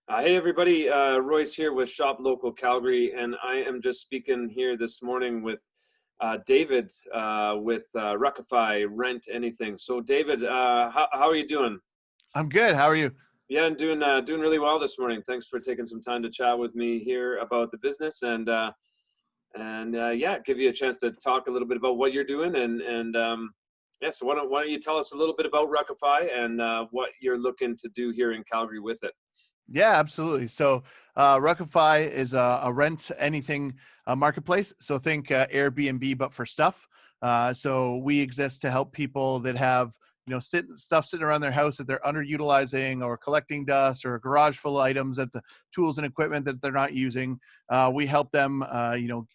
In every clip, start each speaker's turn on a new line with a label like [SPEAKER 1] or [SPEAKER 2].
[SPEAKER 1] Hey everybody, Royce here with Shop Local Calgary, and I am just speaking here this morning with David with Ruckify, Rent Anything. So David, how are you doing?
[SPEAKER 2] I'm good. How are you?
[SPEAKER 1] Yeah, I'm doing really well this morning. Thanks for taking some time to chat with me here about the business and yeah, give you a chance to talk a little bit about what you're doing and yeah. So why don't you tell us a little bit about Ruckify and what you're looking to do here in Calgary with it?
[SPEAKER 2] Yeah, absolutely. So, Ruckify is a rent anything marketplace. So think Airbnb, but for stuff. So we exist to help people that have stuff sitting around their house that they're underutilizing or collecting dust or a garage full of items that the tools and equipment that they're not using. We help them,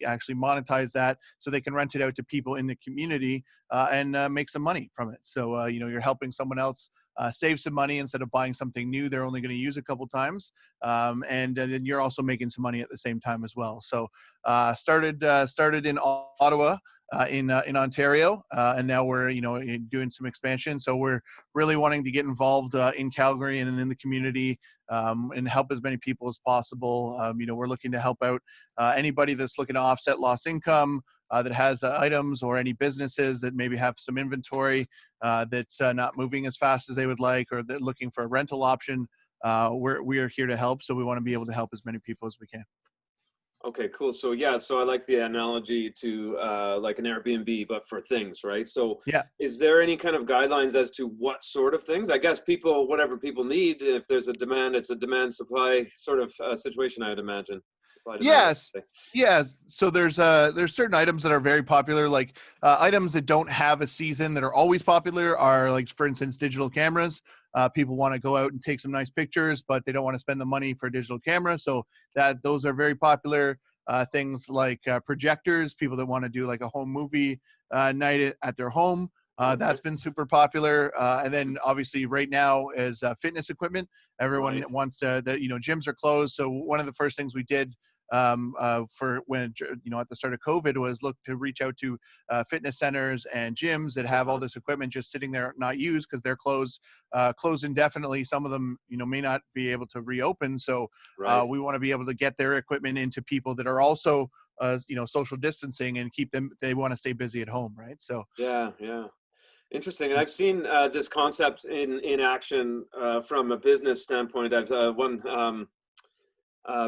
[SPEAKER 2] actually monetize that so they can rent it out to people in the community and make some money from it. So, you're helping someone else save some money instead of buying something new they're only going to use a couple times, and then you're also making some money at the same time as well. So started in Ottawa, in Ontario, and now we're doing some expansion. So we're really wanting to get involved in Calgary and in the community, and help as many people as possible. We're looking to help out anybody that's looking to offset lost income, that has items, or any businesses that maybe have some inventory that's not moving as fast as they would like, or they're looking for a rental option. We are here to help, so we want to be able to help as many people as we can.
[SPEAKER 1] Okay, cool. So yeah, so I like the analogy to like an Airbnb, but for things, right? So
[SPEAKER 2] Yeah.
[SPEAKER 1] is there any kind of guidelines as to what sort of things? I guess people, whatever people need, if there's a demand, it's a demand supply sort of situation, I'd imagine. Supply demand, I
[SPEAKER 2] Yes.
[SPEAKER 1] should say.
[SPEAKER 2] Yes. So there's certain items that are very popular, like items that don't have a season that are always popular are, like, for instance, digital cameras. People want to go out and take some nice pictures, but they don't want to spend the money for a digital camera. So those are very popular. Things like projectors, people that want to do like a home movie night at their home.
[SPEAKER 1] Okay,
[SPEAKER 2] That's been super popular. And then obviously right now is fitness equipment. Everyone
[SPEAKER 1] right.
[SPEAKER 2] wants to, gyms are closed. So one of the first things we did for when at the start of COVID was look to reach out to fitness centers and gyms that have all
[SPEAKER 1] Uh-huh.
[SPEAKER 2] this equipment just sitting there not used because they're closed indefinitely. Some of them may not be able to reopen. So
[SPEAKER 1] Right.
[SPEAKER 2] we want to be able to get their equipment into people that are also social distancing and keep them. They want to stay busy at home, right? So
[SPEAKER 1] Yeah, yeah. Interesting. And I've seen this concept in action from a business standpoint. I've one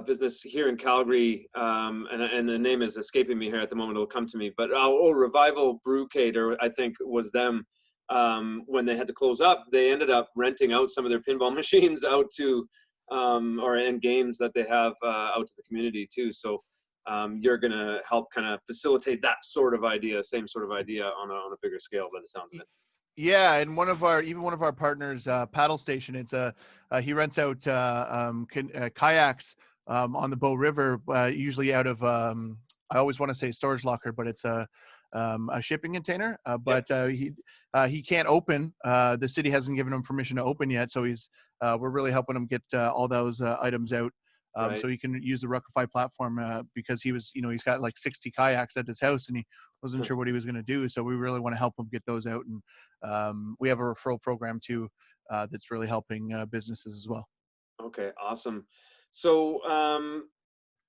[SPEAKER 1] business here in Calgary, and the name is escaping me here at the moment. It'll come to me. But Revival Brewcater, I think, was them. When they had to close up, they ended up renting out some of their pinball machines out to, or and games that they have out to the community too. So you're going to help kind of facilitate that sort of idea, same sort of idea on a bigger scale by the sounds of it.
[SPEAKER 2] yeah, and one of our partners, Paddle Station, it's he rents out kayaks on the Bow River, usually out of I always want to say storage locker, but it's a shipping container.
[SPEAKER 1] Yep.
[SPEAKER 2] But he can't open. The city hasn't given him permission to open yet, so we're really helping him get all those items out. So
[SPEAKER 1] Right.
[SPEAKER 2] he can use the Ruckify platform because he's got like 60 kayaks at his house and he wasn't sure what he was going to do. So we really want to help him get those out, and we have a referral program too that's really helping businesses as well.
[SPEAKER 1] Okay. Awesome. So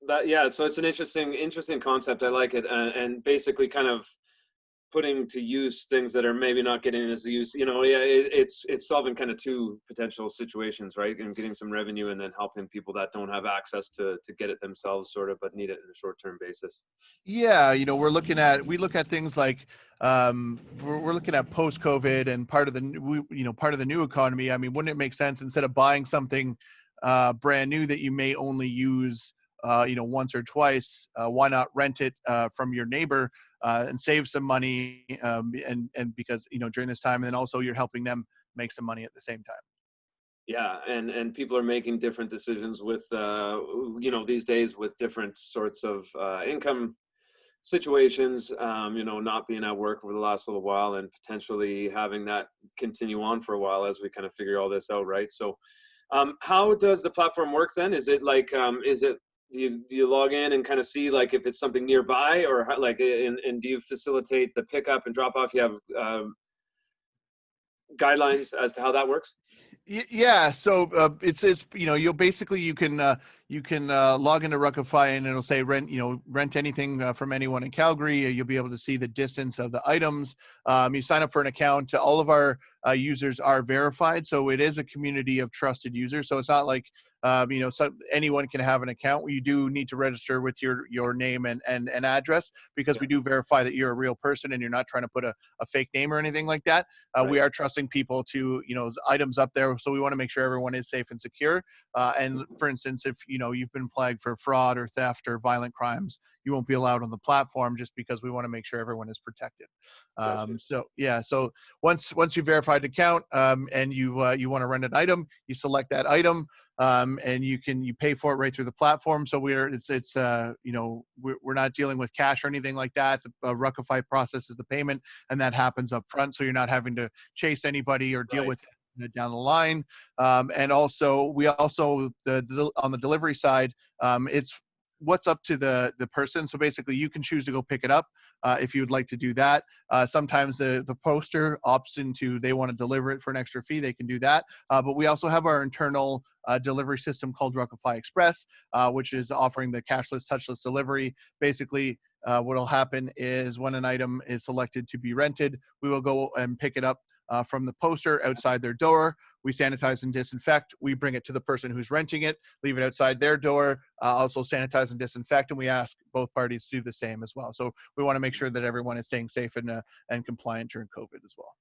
[SPEAKER 1] that yeah. So it's an interesting concept. I like it, and basically kind of putting to use things that are maybe not getting as use. Yeah, it's solving kind of two potential situations, right? And getting some revenue, and then helping people that don't have access to get it themselves, sort of, but need it in a short term basis.
[SPEAKER 2] Yeah, we look at things like we're looking at post COVID and part of the new economy. I mean, wouldn't it make sense, instead of buying something brand new that you may only use once or twice, why not rent it from your neighbor and save some money, and because during this time, and then also you're helping them make some money at the same time.
[SPEAKER 1] Yeah, and people are making different decisions with these days with different sorts of income situations, not being at work over the last little while and potentially having that continue on for a while as we kind of figure all this out, right? So how does the platform work then? Is it like do you log in and kind of see like if it's something nearby, or like, and do you facilitate the pickup and drop off? You have guidelines as to how that works?
[SPEAKER 2] Yeah, so it's you'll basically you can log into Ruckify and it'll say rent anything from anyone in Calgary. You'll be able to see the distance of the items. You sign up for an account. All of our users are verified, so it is a community of trusted users. So it's not like anyone can have an account. You do need to register with your name and address, because
[SPEAKER 1] Yeah.
[SPEAKER 2] we do verify that you're a real person and you're not trying to put a fake name or anything like that. We
[SPEAKER 1] Right.
[SPEAKER 2] are trusting people to items up there, so we want to make sure everyone is safe and secure. And for instance, if you've been flagged for fraud or theft or violent crimes, you won't be allowed on the platform, just because we want to make sure everyone is protected.
[SPEAKER 1] Gotcha.
[SPEAKER 2] So yeah, so once you verified an account, and you want to rent an item, you select that item, and you pay for it right through the platform. So we're not dealing with cash or anything like that. The Ruckify processes the payment, and that happens up front, so you're not having to chase anybody or deal
[SPEAKER 1] Right.
[SPEAKER 2] with it down the line. And also, we also on the delivery side, it's what's up to the person. So basically, you can choose to go pick it up if you would like to do that. Sometimes the poster opts into they want to deliver it for an extra fee. They can do that. But we also have our internal delivery system called Ruckify Express, which is offering the cashless, touchless delivery. Basically, what will happen is when an item is selected to be rented, we will go and pick it up from the poster outside their door. We sanitize and disinfect. We bring it to the person who's renting it, leave it outside their door, also sanitize and disinfect, and we ask both parties to do the same as well. So we want to make sure that everyone is staying safe and compliant during COVID as well.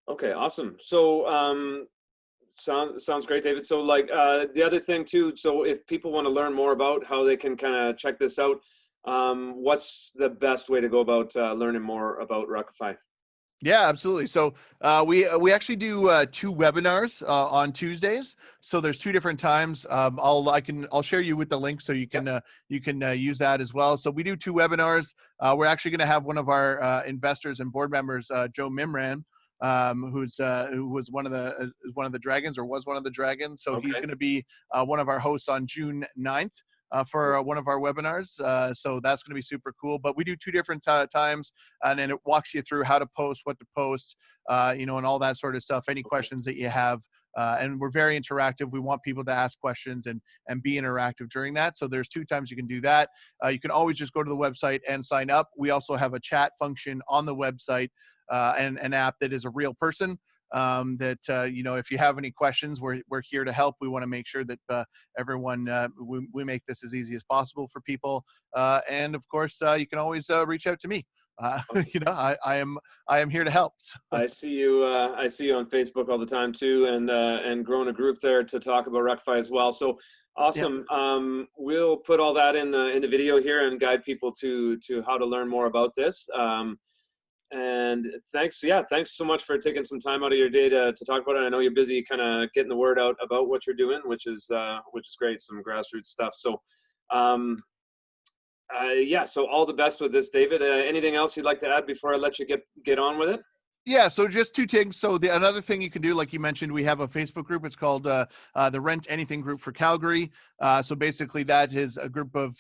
[SPEAKER 1] Okay, awesome. So sounds great, David. So like the other thing too, so if people want to learn more about how they can kind of check this out, what's the best way to go about learning more about Ruckify?
[SPEAKER 2] Yeah, absolutely. So we actually do 2 webinars on Tuesdays. So there's 2 different times. I'll share you with the link so you can use that as well. So we do 2 webinars. We're actually going to have one of our investors and board members, Joe Mimran, who was one of the dragons, or was one of the dragons. So he's
[SPEAKER 1] Okay.
[SPEAKER 2] going to be one of our hosts on June 9th. For one of our webinars. So that's going to be super cool. But we do 2 different times, and then it walks you through how to post, what to post, and all that sort of stuff. Any
[SPEAKER 1] Okay.
[SPEAKER 2] questions that you have. And we're very interactive. We want people to ask questions and be interactive during that. So there's 2 times you can do that. You can always just go to the website and sign up. We also have a chat function on the website, and an app that is a real person. If you have any questions, we're here to help. We want to make sure that everyone we make this as easy as possible for people. And of course, you can always reach out to me.
[SPEAKER 1] Awesome.
[SPEAKER 2] I am here to help.
[SPEAKER 1] I see you. I see you on Facebook all the time too, and growing a group there to talk about Ruckify as well. So
[SPEAKER 2] Yeah.
[SPEAKER 1] awesome. We'll put all that in the video here and guide people to how to learn more about this. And thanks so much for taking some time out of your day to talk about it. I know you're busy kind of getting the word out about what you're doing, which is great, some grassroots stuff. So so all the best with this, David. Anything else you'd like to add before I let you get on with it?
[SPEAKER 2] Yeah, so just 2 things. So another thing you can do, like you mentioned, we have a Facebook group. It's called the Rent Anything Group for Calgary. So basically, that is a group of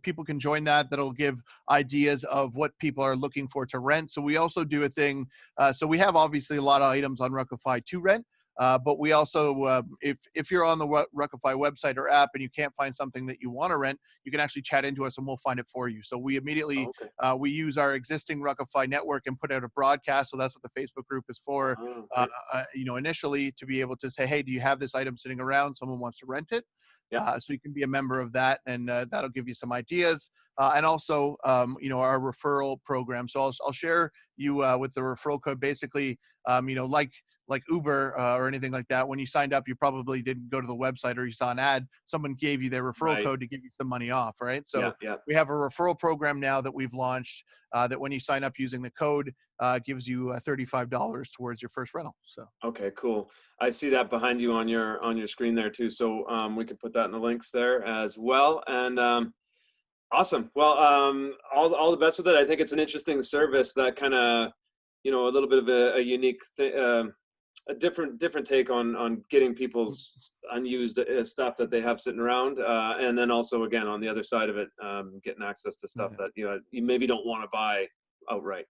[SPEAKER 2] people can join that. That'll give ideas of what people are looking for to rent. So we also do a thing. So we have obviously a lot of items on Ruckify to rent. But we also, if you're on the Ruckify website or app and you can't find something that you want to rent, you can actually chat into us and we'll find it for you. So we immediately,
[SPEAKER 1] Okay.
[SPEAKER 2] we use our existing Ruckify network and put out a broadcast. So that's what the Facebook group is for,
[SPEAKER 1] Okay.
[SPEAKER 2] initially to be able to say, hey, do you have this item sitting around? Someone wants to rent it.
[SPEAKER 1] Yeah.
[SPEAKER 2] So you can be a member of that, and that'll give you some ideas. And also, our referral program. So I'll share you with the referral code. Basically, like Uber or anything like that, when you signed up, you probably didn't go to the website or you saw an ad. Someone gave you their referral
[SPEAKER 1] Right.
[SPEAKER 2] code to give you some money off, right?
[SPEAKER 1] Yeah.
[SPEAKER 2] So
[SPEAKER 1] Yeah.
[SPEAKER 2] we have a referral program now that we've launched that when you sign up using the code, gives you $35 towards your first rental. So
[SPEAKER 1] Okay, cool. I see that behind you on your screen there too. So we could put that in the links there as well. And awesome. Well, all the best with it. I think it's an interesting service that kind of, a little bit of a unique a different take on getting people's unused stuff that they have sitting around, and then also again on the other side of it, getting access to stuff
[SPEAKER 2] yeah.
[SPEAKER 1] that you maybe don't want to buy outright.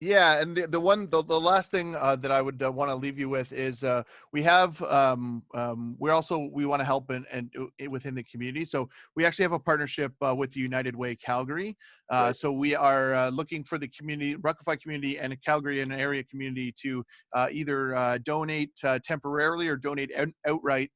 [SPEAKER 2] Yeah, and the last thing that I would want to leave you with is we have we want to help within the community. So we actually have a partnership with the United Way Calgary.
[SPEAKER 1] Right.
[SPEAKER 2] So we are looking for the community, Ruckify community, and a Calgary and area community to either donate temporarily or donate outright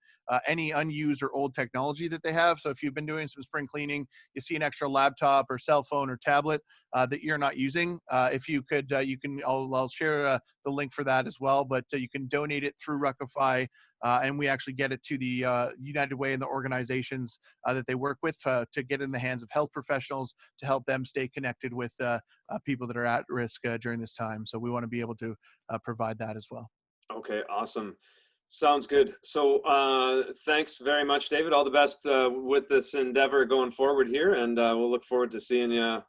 [SPEAKER 2] any unused or old technology that they have. So if you've been doing some spring cleaning, you see an extra laptop or cell phone or tablet that you're not using. If you could, I'll share the link for that as well, but you can donate it through Ruckify, and we actually get it to the United Way and the organizations that they work with to get in the hands of health professionals to help them stay connected with people that are at risk during this time. So we want to be able to provide that as well.
[SPEAKER 1] Okay, awesome. Sounds good. So thanks very much, David. All the best with this endeavor going forward here, and we'll look forward to seeing you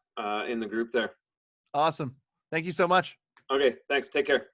[SPEAKER 1] in the group there.
[SPEAKER 2] Awesome. Thank you so much.
[SPEAKER 1] Okay, thanks. Take care.